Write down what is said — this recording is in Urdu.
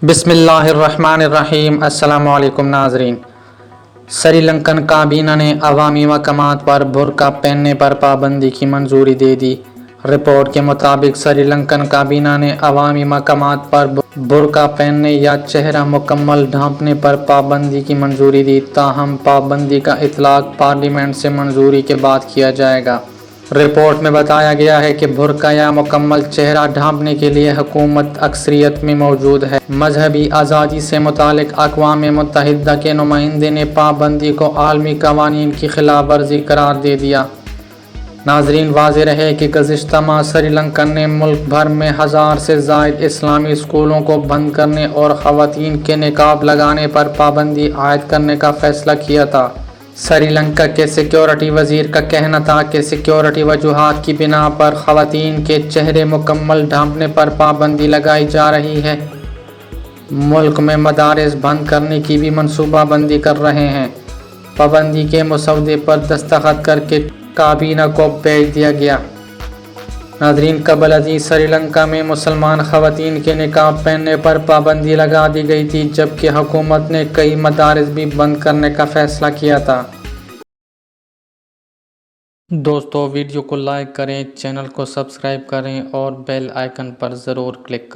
بسم اللہ الرحمن الرحیم۔ السلام علیکم ناظرین۔ سری لنکن کابینہ نے عوامی مقامات پر برقع پہننے پر پابندی کی منظوری دے دی۔ رپورٹ کے مطابق سری لنکن کابینہ نے عوامی مقامات پر برقع پہننے یا چہرہ مکمل ڈھانپنے پر پابندی کی منظوری دی، تاہم پابندی کا اطلاق پارلیمنٹ سے منظوری کے بعد کیا جائے گا۔ رپورٹ میں بتایا گیا ہے کہ برقع یا مکمل چہرہ ڈھانپنے کے لیے حکومت اکثریت میں موجود ہے۔ مذہبی آزادی سے متعلق اقوام متحدہ کے نمائندے نے پابندی کو عالمی قوانین کی خلاف ورزی قرار دے دیا۔ ناظرین، واضح رہے کہ گزشتہ ماہ سری لنکن نے ملک بھر میں 1000 سے زائد اسلامی اسکولوں کو بند کرنے اور خواتین کے نقاب لگانے پر پابندی عائد کرنے کا فیصلہ کیا تھا۔ سری لنکا کے سیکیورٹی وزیر کا کہنا تھا کہ سیکیورٹی وجوہات کی بنا پر خواتین کے چہرے مکمل ڈھانپنے پر پابندی لگائی جا رہی ہے۔ ملک میں مدارس بند کرنے کی بھی منصوبہ بندی کر رہے ہیں۔ پابندی کے مسودے پر دستخط کر کے کابینہ کو بھیج دیا گیا۔ ناظرین، قبل ازیں سری لنکا میں مسلمان خواتین کے نقاب پہننے پر پابندی لگا دی گئی تھی، جبکہ حکومت نے کئی مدارس بھی بند کرنے کا فیصلہ کیا تھا۔ دوستو، ویڈیو کو لائک کریں، چینل کو سبسکرائب کریں اور بیل آئیکن پر ضرور کلک کریں۔